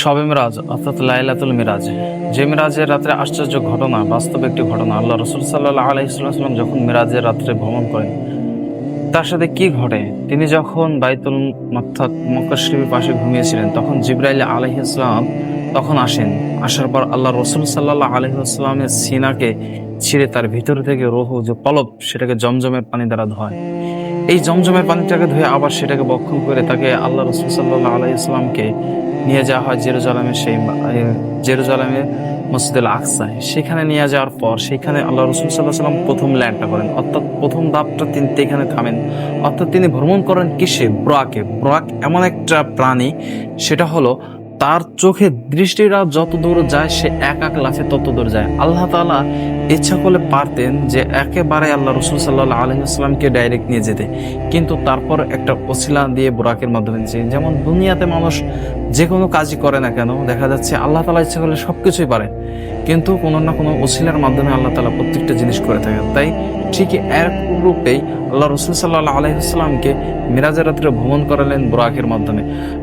শবে মিরাজ অর্থাৎ লাইলাতুল মিরাজ, যে মিরাজের রাত্রে আশ্চর্য ঘটনা, বাস্তব একটি ঘটনা। আল্লাহ রাসূল সাল্লাল্লাহু আলাইহি ওয়াসাল্লাম যখন মিরাজের রাত্রে ভ্রমণ করেন, তার সাথে কি ঘটে? তিনি যখন বাইতুল অর্থাৎ মক্কা শরীফের পাশে ঘুমিয়েছিলেন, তখন জিবরাইল আলাইহিস সালাম তখন আসেন। আসার পর আল্লাহ রাসূল সাল্লাল্লাহু আলাইহি ওয়াসাল্লামের সিনাকে ছিঁড়ে তার ভিতর থেকে রূহ যে পলব, সেটাকে জমজমের পানি দ্বারা ধোয়। এই জমজমের পানিটাকে ধুয়ে আবার সেটাকে বক্ষণ করে তাকে আল্লাহ রাসূল সাল্লাল্লাহু আলাইহি ওয়াসাল্লামকে নিয়ে যাওয়া হয় জেরুজালেমের মসজিদুল আকসায়। সেখানে নিয়ে যাওয়ার পর সেখানে আল্লাহ রাসূল সাল্লাল্লাহু আলাইহি ওয়াসাল্লাম প্রথম ল্যান্ডটা করেন, অর্থাৎ প্রথম ধাপটা তিনি এখানে থামেন। অর্থাৎ তিনি ভ্রমণ করেন কিসে? ব্রাকে। ব্রাক এমন একটা প্রাণী, সেটা হলো তার চোখের দৃষ্টিরা যত দূর যায় সে এক লাফে তত দূর যায়। আল্লাহ তাআলা ইচ্ছা করলে পারতেন যে একেবারে আল্লাহ রাসূল সাল্লাল্লাহু আলাইহি ওয়াসাল্লামকে ডাইরেক্ট নিয়ে যেতে, কিন্তু তারপর একটা ওসিলা দিয়ে বুরাকের মাধ্যমে নিয়েছে। যেমন দুনিয়াতে মানুষ যে কোনো কাজই করে না কেন, দেখা যাচ্ছে আল্লাহ তাআলা ইচ্ছা করলে সবকিছুই পারে, কিন্তু কোনো না কোনো ওসিলার মাধ্যমে আল্লাহ তাআলা প্রত্যেকটা জিনিস করে থাকেন। তাই ঠিকই এক রূপেই আল্লাহ রাসূল সাল্লাল্লাহু আলাইহি ওয়াসাল্লামকে মিরাজের রাত্রে ভ্রমণ করালেন বুরাকের মাধ্যমে।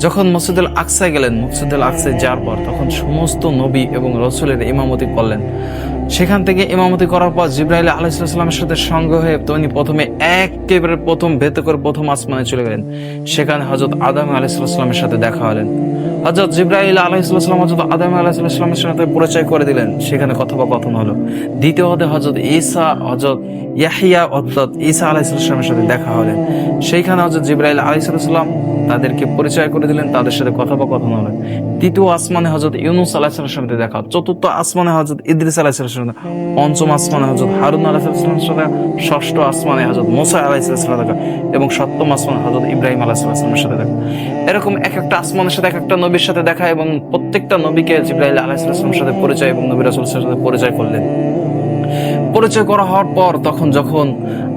যখন মসজিদুল আকসায় গেলেন, মসজিদুল আকসায় যাওয়ার পর তখন সমস্ত নবী এবং রাসূলের ইমামতি করলেন। সেখান থেকে ইমামতি করার পর জিবরাইল আলাইহিস সালামের সাথে সঙ্গ হয়ে তিনি প্রথমে একেবারে প্রথম ভেদ করে প্রথম আসমানে চলে গেলেন। সেখানে হযরত আদম আলাইহিস সালামের সাথে দেখা হলেন। হযরত জিবরাইল আলাইহিস সালাম হযরত আদম আলাইহিস সালামের সাথে পরিচয় করে দিলেন। সেখানে কথোপকথন হলো। দ্বিতীয়তে হযরত হযরত ইয়াহইয়া অর্থাৎ ঈসা আলাইহিস সালামের সাথে দেখা হলেন। সেইখানে হযরত জিবরাইল আলাইহিস সালাম তাদেরকে পরিচয় করে দিলেন, তাদের সাথে কথোপকথন হলো। তৃতীয় আসমানে হযরত ইউনূস আলাইহিস সালামের সাথে দেখা। চতুর্থ আসমানে হযরত ইদ্রিস আলাইহিস সালামের সাথে। পঞ্চম আসমানে হযরত হারুন আলাইহিস সালামের সাথে। ষষ্ঠ আসমানে হযরত মুসা আলাইহিস সালামের দেখা এবং সপ্তম আসমানে হযরত ইব্রাহিম আলাইহিস সালামের সাথে দেখা। এরকম এক একটা আসমানের সাথে এক একটা নবীর সাথে দেখা, এবং প্রত্যেকটা নবীকে জিবরাইল আলাইহিস সালামের সাথে পরিচয় এবং নবী রাসূলের সাথে পরিচয় করলেন। পরিচয় করা হওয়ার পর যখন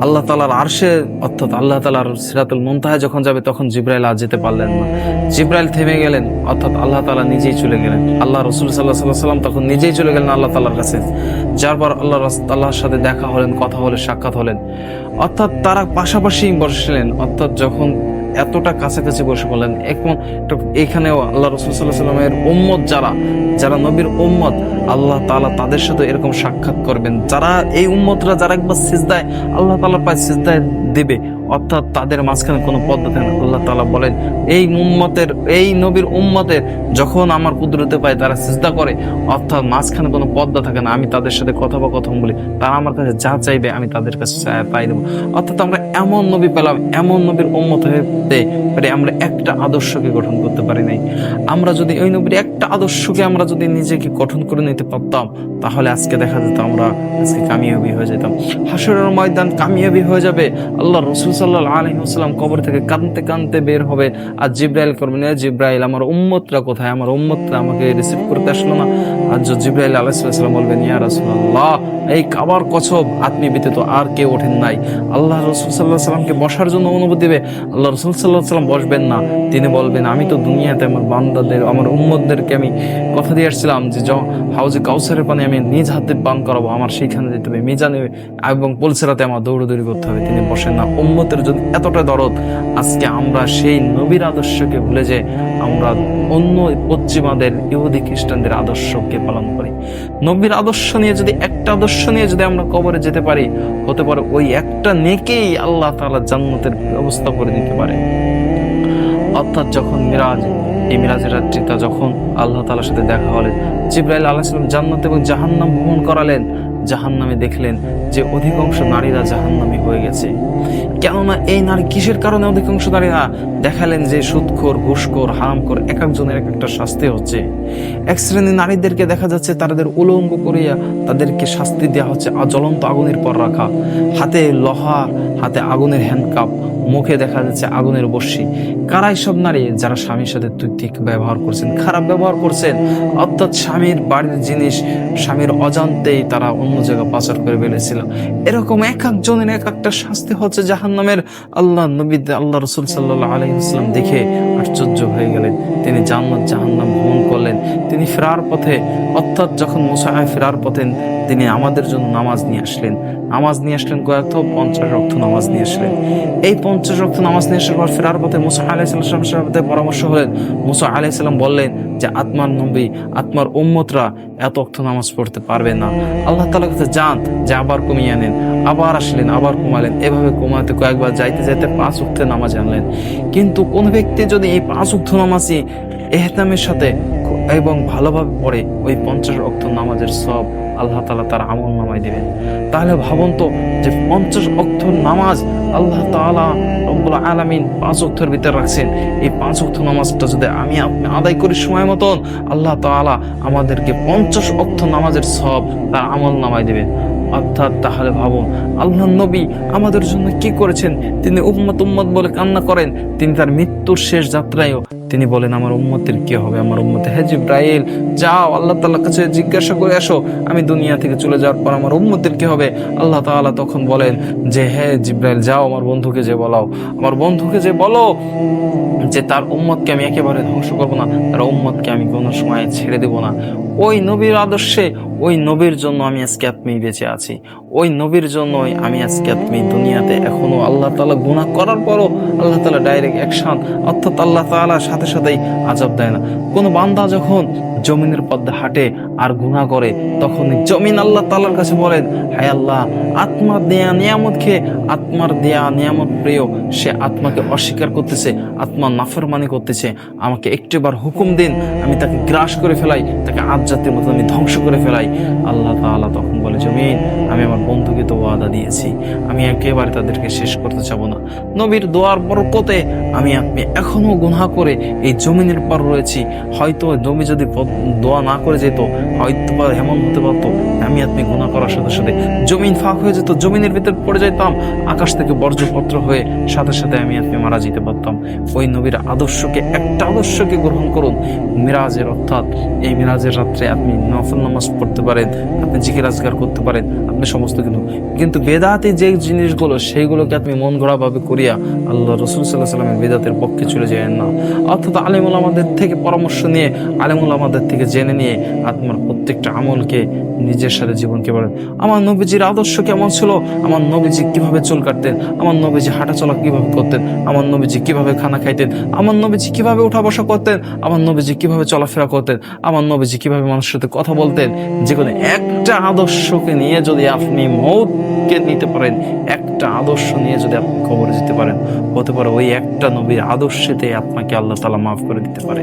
আল্লাহ তাআলার আরশে অর্থাৎ আল্লাহ তাআলার সিরাতুল মুনতাহায় যখন যাবে, তখন জিবরাইল আর যেতে পারলেন না। জিবরাইল থেমে গেলেন, অর্থাৎ আল্লাহ তাআলা নিজেই চলে গেলেন। আল্লাহ রাসূল সাল্লাল্লাহু আলাইহি ওয়াসাল্লাম তখন নিজেই চলে গেলেন আল্লাহ তাআলার কাছে। যার পর আল্লাহর সাথে দেখা হলেন, কথা হলেন, সাক্ষাৎ হলেন। অর্থাৎ তারা পাশাপাশি বসলেন, অর্থাৎ যখন এতটা কাছাকাছি বসে বললেন। এখানেও আল্লাহ রাসূল সাল্লাল্লাহু আলাইহি ওয়াসাল্লামের উম্মত যারা নবীর উম্মত, আল্লাহ তাআলা তাদের সাথে এরকম সাক্ষাৎ করবেন। যারা এই উম্মতরা যারা একবার সিজদায় আল্লাহ তাআলার পায়ে সিজদায় দেবে, অর্থাৎ তাদের মাঝখানে কোনো পর্দা থাকে না। আল্লাহ তাআলা বলেন, এই নবীর উম্মতের যখন আমার কুদরতে পায় তারা সিজদা করে, অর্থাৎ মাঝখানে কোনো পর্দা থাকে না, আমি তাদের সাথে কথোপকথন বলি, তারা আমার কাছে যা চাইবে আমি তাদের কাছে পাই দেবো। অর্থাৎ আমরা এমন নবী পেলাম, এমন নবীর উম্মত হতে পারি, আমরা একটা আদর্শকে গঠন করতে পারি নাই। আমরা যদি ওই নবীর একটা আদর্শকে আমরা যদি নিজেকে গঠন করে নিতে পারতাম, তাহলে আজকে দেখা যেত আমরা আজকে কামিয়াবি হয়ে যেতাম। হাসরের ময়দান কামিয়াবি হয়ে যাবে। আল্লাহ রাসূল সাল্লাল্লাহু আলাইহি ওয়াসাল্লাম কবর থেকে কাঁদতে কাঁদতে বের হবে, আর জিবরাইল করবেন, জিবরাইল আমার উম্মতরা কোথায়? আমার উম্মতরা আমাকে রিসিভ করতে আসলো না। আর জিবরাইল আলাইহিস সালাম বলবেন, ইয়া রাসূলুল্লাহ, এই কাবার কসম, আপনি ব্যতীত আর কেউ ওঠেন নাই। আল্লাহ রাসূল সাল্লাল্লাহু আলাইহি ওয়াসাল্লামকে বসার জন্য অনুমতি দেবে। আল্লাহ রাসূল সাল্লাল্লাহু আলাইহি ওয়াসাল্লাম বসবেন না। তিনি বলবেন, আমি তো দুনিয়াতে আমার বান্দাদের, আমার উম্মতদেরকে আমি কথা দিয়ে আসছিলাম যে হাউজে কাউসারের পানি আমি নিজ হাতে পান করাবো, আমার সেইখানে যেতে হবে, মিজানে এবং পুলসিরাতে আমার দৌড়াদৌড়ি করতে হবে। তিনি বসেন না। উম্মতের যদি এতটা দরদ, আজকে আমরা সেই নবীর আদর্শকে ভুলে যে আমরা অন্য পশ্চিমাদের ইহুদি খ্রিস্টানদের আদর্শকে পালন করি। নবীর আদর্শ নিয়ে যদি একটা আদর্শ নিয়ে যদি আমরা কবরে যেতে পারি, হতে পারে ওই একটা নেকেই আল্লাহ তাআলা জান্নাতের ব্যবস্থা করে দিতে পারে। অর্থাৎ যখন এই মিরাজের রাত্রিটা যখন আল্লাহ তাআলার সাথে দেখা হলেন, জিবরাইল আলাইহিস সালাম জান্নাত এবং জাহান্নাম ভ্রমণ করালেন। জাহান্নামে দেখলেন যে অধিকাংশ নারীরা জাহান্নামী হয়ে গেছে। কেননা এই নারী কিসের কারণে অধিকাংশ নারীরা? দেখালেন যে সুদখোর, ঘুষখোর, হারামখোর, এক একজনের এক একটা শাস্তি হচ্ছে। এক শ্রেণীর নারীদেরকে দেখা যাচ্ছে তাদের উলঙ্গ করিয়া তাদেরকে শাস্তি দেওয়া হচ্ছে জ্বলন্ত আগুনের পর রাখা, হাতে লোহার, হাতে আগুনের হ্যান্ডকাপ, মুখে দেখা যাচ্ছে আগুনের বর্ষি। কারাই সব নারী? যারা স্বামীর সাথে তুচ্ছিক ব্যবহার করছেন, খারাপ ব্যবহার করছেন, অর্থাৎ স্বামীর বাড়ির জিনিস স্বামীর অজান্তেই তারা অন্য জায়গায় পাচার করে ফেলেছিল। এরকম এক একজনের এক একটা শাস্তি হচ্ছে জাহান্নামের। আল্লাহ রাসূল সাল্লাল্লাহু আলাইহি ওয়াসাল্লাম দেখে আশ্চর্য হয়ে গেলেন। তিনি জান্নাত জাহান্নাম ভ্রমণ করলেন। তিনি তিনি ফেরার পথে, অর্থাৎ যখন মুসা ফেরার পথে তিনি আমাদের জন্য নামাজ নিয়ে আসলেন। কয়েকটা 50 ওয়াক্ত নামাজ নিয়ে আসলেন। এই 50 ওয়াক্ত নামাজ নিয়ে আসার পর ফেরার পথে মুসা আলাইহিস সালামের সাথে পরামর্শ হলেন। মুসা আলাইহিস সালাম বললেন যে আত্মার নবী, আত্মার উম্মতরা এত ওয়াক্ত নামাজ পড়তে পারবে না। আল্লাহ তাআলার কাছে যান, যে আবার কমিয়ে আনেন। আবার আসলেন, আবার কমালেন। এভাবে কমাতে কয়েকবার যাইতে যাইতে 5 ওয়াক্তের নামাজ আনলেন। কিন্তু কোন ব্যক্তি যদি এই 5 ওয়াক্ত নামাজই ইহতিমামের সাথে এবং ভালোভাবে পড়ে, ওই 50 ওয়াক্ত নামাজের সব আল্লাহ তাআলা তার আমল নামায় দিবেন। তাহলে ভাবুন তো, যে 50 ওয়াক্ত নামাজ আল্লাহ তাআলা রব্বুল আলামিন 5 ওয়াক্তের ভিতরে রাখছেন। এই 5 ওয়াক্ত নামাজটা যদি আমি আপনি আদায় করি সময় মতন, আল্লাহ তাআলা আমাদেরকে 50 ওয়াক্ত নামাজের সব তার আমল নামায় দিবেন। অর্থাৎ তাহলে ভাবুন, আল্লাহর নবী আমাদের জন্য কি করেছেন। তিনি উম্মত বলে কান্না করেন। তিনি তার মৃত্যুর শেষ যাত্রায়ও তিনি বলেন, আমার উম্মতের কি হবে, আমার উম্মতের। হে জিব্রাইল, যাও আল্লাহ তাআলার কাছে জিজ্ঞাসা করে আসো, আমি দুনিয়া থেকে চলে যাওয়ার পর আমার উম্মতের কি হবে। আল্লাহ তাআলা তখন বলেন যে, হে জিব্রাইল, যাও আমার বন্ধুকে যে বলো, আমার বন্ধুকে যে বলো যে তার উম্মতকে আমি একেবারে ধ্বংস করবো না, তার উম্মতকে আমি কোনো সময় ছেড়ে দেব না। ওই নবীর আদর্শে, ওই নবীর জন্য আমি আজকে আপনি বেঁচে আছি। ওই নবীর জন্যই আমি আজকে আপনি দুনিয়াতে। এখনো আল্লাহ তাআলা গুনাহ করার পরও আল্লাহ তাআলা ডাইরেক্ট অ্যাকশন, অর্থাৎ আল্লাহ তাআলা সাথে সাথেই আযাব দেয় না। কোনো বান্দা যখন জমিনের পথে হাঁটে আর গুনাহ করে, তখন জমিন আল্লাহ তাআলার কাছে বলেন, হায় আল্লাহ, আত্মার দেয়া নিয়ামত খেয়ে, আত্মার দেয়া নিয়ামত প্রিয় সে আত্মাকে অস্বীকার করতেছে, আত্মার নাফরমানি করতেছে। আমাকে একটিবার হুকুম দিন, আমি তাকে গ্রাস করে ফেলাই, তাকে আজ্জাতের মতো আমি ধ্বংস করে ফেলাই। আল্লাহ তাআলা তখন বলে, জমিন, আমি আমার বন্ধুকে তো ওয়াদা দিয়েছি, আমি একেবারে তাদেরকে শেষ করতে চাবো না। নবীর দোয়ার বরকতে আমি আপনি এখনো গুনাহ করে এই জমিনের পর রয়েছি। হয়তো নবী যদি দোয়া না করে যেত, হয়তো এমন হতে পারতো আমি আপনি গুনাহ করার সাথে সাথে জমিন ফাঁক হয়ে যেত, জমিনের ভিতর পড়ে যেতাম, আকাশ থেকে বর্জ্যপত্র হয়ে সাথে সাথে আমি আপনি মারা যেতে পারতাম। ওই নবীর আদর্শকে, একটা আদর্শকে গ্রহণ করুন। মিরাজের, অর্থাৎ এই মিরাজের রাত্রে আপনি নফল নামাজ পড়তে পারেন, আপনি জিকির আজকার করতে পারেন, আপনি সমস্ত কিন্তু বেদাতি যে জিনিসগুলো, সেইগুলোকে আপনি মন গড়া ভাবে করিয়া আল্লাহ রাসূল সাল্লাল্লাহু আলাইহি ওয়াসাল্লামের বেদাতের পক্ষে চলে যাবেন না। অর্থাৎ আলেম ওলামাদের থেকে পরামর্শ নিয়ে, আলেম ওলামাদের থেকে জেনে নিয়ে আপনার প্রত্যেকটা আমলকে, নিজের সাথে জীবনকে বলেন, আমার নবীজির আদর্শ কেমন ছিল, আমার নবীজি কিভাবে চুল কাটতেন, আমার নবীজি হাঁটা চলা কিভাবে করতেন, আমার নবীজি কিভাবে খানা খাইতেন, আমার নবীজি কিভাবে উঠা বসা করতেন, আমার নবীজি কিভাবে চলাফেরা করতেন, আমার নবীজি কিভাবে মানুষের সাথে কথা বলতেন। যে কোনো একটা আদর্শকে নিয়ে যদি আপনি মৌতকে নিতে পারেন, একটা আদর্শ নিয়ে যদি আপনি কবরে যেতে পারেন, হতে পারে ওই একটা নবীর আদর্শতে আপনাকে আল্লাহ তাআলা মাফ করে দিতে পারে।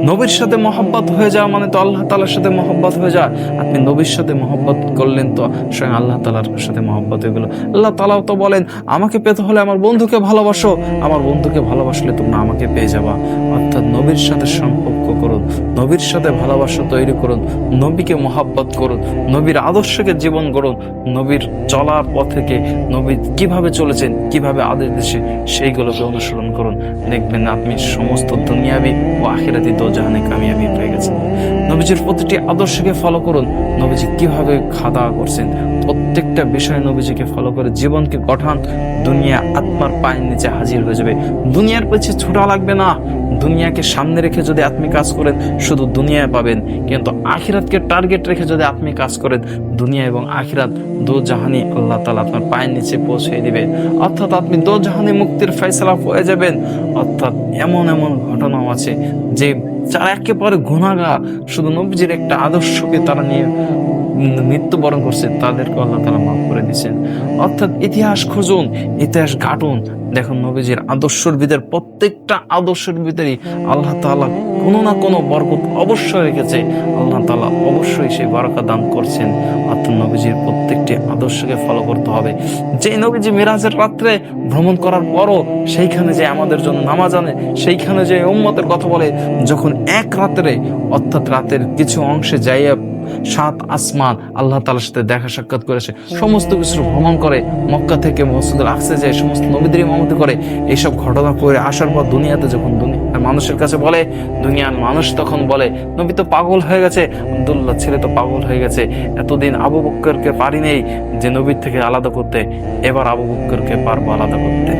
নবীর সাথে মহব্বত হয়ে যাওয়া মানে তো আল্লাহ তাআলার সাথে মহব্বত হয়ে যায়। আপনি নবীর সাথে মহব্বত করলেন তো স্বয়ং আল্লাহ তাআলার সাথে মহব্বত হয়ে গেল। আল্লাহ তাআলাও তো বলেন, আমাকে পেতে হলে আমার বন্ধুকে ভালোবাসো, আমার বন্ধুকে ভালোবাসলে তোমরা আমাকে পেয়ে যাবা। অর্থাৎ নবীর সাথে সম্পর্ক করুন, নবীর সাথে ভালোবাসা তৈরি করুন, নবীকে মহব্বত করুন, নবীর আদর্শকে জীবন করুন, নবীর চলার পথে নবী কিভাবে চলেছেন, কিভাবে আদেশ দিয়েছে, সেইগুলোকে অনুসরণ করুন। দেখবেন আপনি সমস্ত দুনিয়াবি ও আখিরাতি দোজাহানে কামিয়াবি পেয়ে গেছেন। নবীজির প্রতিটি আদর্শকে ফলো করুন। নবীজি কিভাবে খাওয়া করছেন, প্রত্যেকটা বিষয়ে নবীজিকে ফলো করে জীবনকে গঠান। দুনিয়া আত্মার পায়ের নিচে হাজির হয়ে যাবে। দুনিয়ার পিছে ছোটা লাগবে না। দুনিয়াকে সামনে রেখে যদি আপনি কাজ করেন, শুধু দুনিয়ায় পাবেন। কিন্তু আখিরাতকে টার্গেট রেখে যদি আপনি কাজ করেন, দুনিয়া এবং আখিরাত দো জাহানি আল্লাহ তাআলা আপনার পায়ের নিচে পৌঁছে দিবে। অর্থাৎ আপনি দো জাহানি মুক্তির ফয়সালা হয়ে যাবেন। অর্থাৎ এমন এমন ঘটনাও আছে যে যারা একেবারে গুনাহগার, শুধু নবীজির একটা আদর্শকে তারা নিয়ে মৃত্যুবরণ করছে, তাদেরকে আল্লাহ তাআলা মাফ করে দিয়েছেন। অর্থাৎ ইতিহাস খুঁজুন, ইতিহাস ঘাটুন, দেখুন নবীজির আদর্শের ভিতরে, প্রত্যেকটা আদর্শের ভিতরেই আল্লাহ তাআলা কোনো না কোনো বরকত অবশ্যই রেখেছে। আল্লাহ তাআলা অবশ্যই সেই বরকত দান করছেন। অর্থাৎ নবীজির প্রত্যেকটি আদর্শকে ফলো করতে হবে। যে নবীজি মিরাজের রাত্রে ভ্রমণ করার পরও সেইখানে যে আমাদের জন্য নামাজ আনে, সেইখানে যে উম্মতের কথা বলে, যখন এক রাত্রে, অর্থাৎ রাতের কিছু অংশে যাইয়া 7 আসমান আল্লাহ তাআলার সাথে দেখা সাক্ষাৎ করেছে, সমস্ত কিছু ভ্রমণ করে, মক্কা থেকে মসজিদুল আকসা যায়, সমস্ত নবীদের ইমামতি করে, এইসব ঘটনা করে আসার পর দুনিয়াতে যখন দুনিয়ার মানুষের কাছে বলে, দুনিয়ার মানুষ তখন বলে, নবী তো পাগল হয়ে গেছে, আব্দুল্লাহ ছেলে তো পাগল হয়ে গেছে, এতদিন আবু বকরকে পারি নেই যে নবীর থেকে আলাদা করতে, এবার আবু বকরকে পারবো আলাদা করতে।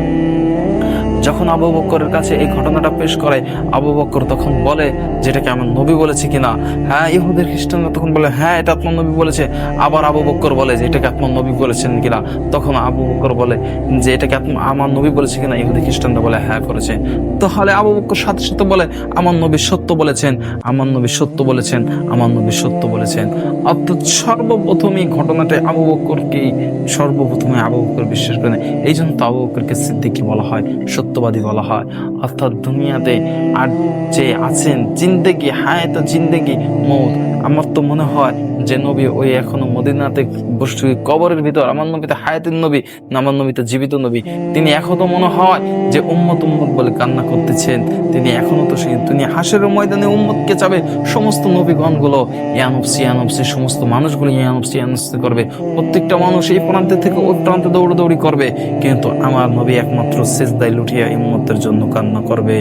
যখন আবু বকরের কাছে এই ঘটনাটা পেশ করে, আবু বকর তখন বলে যেটাকে আমার নবী বলেছে কিনা। হ্যাঁ, ইহুদের খ্রিস্টানরা তখন বলে হ্যাঁ এটা আপনার নবী বলেছে। আবার আবু বকর বলে যে এটাকে আপনার নবী বলেছেন কিনা। তখন আবু বকর বলে যে এটাকে আমার নবী বলেছে কিনা। ইহুদি খ্রিস্টানরা বলে হ্যাঁ করেছে। তাহলে আবু বকর সাথে সাথে বলে আমার নবী সত্য বলেছেন, আমার নবী সত্য বলেছেন, আমার নবী সত্য বলেছেন। অর্থাৎ সর্বপ্রথম এই ঘটনাটা আবু বকরকেই সর্বপ্রথমে আবু বকর বিশ্বাস করেন। এই জন্য তো আবু বকরকে সিদ্দিকী বলা হয়, সত্যবাদী বলা হয়। অর্থাৎ দুনিয়াতে আর যে আছেন জিন্দেগি হায়াত জিন্দেগি মৌত, আমার তো মনে হয় যে নবী ওই এখনো মদিনাতে বসে কবরের ভিতর, আমার নবী তো হায়াতের নবী না, আমার নবী তো জীবিত নবী। তিনি এখনো মনে হয় যে উম্মত উম্মত বলে কান্না করতেছেন। তিনি এখনো তো সেই তিনি হাসরের ময়দানে উম্মতকে চাবে, সমস্ত নবীগণ গুলো ইয়ানফসি সমস্ত মানুষগুলো ইয়ানফসি করবে। প্রত্যেকটা মানুষ এই প্রান্তে থেকে ওই প্রান্তে দৌড়াদৌড়ি করবে, কিন্তু আমার নবী একমাত্র সিজদায় লুটিয়া উম্মতের জন্য কান্না করবে।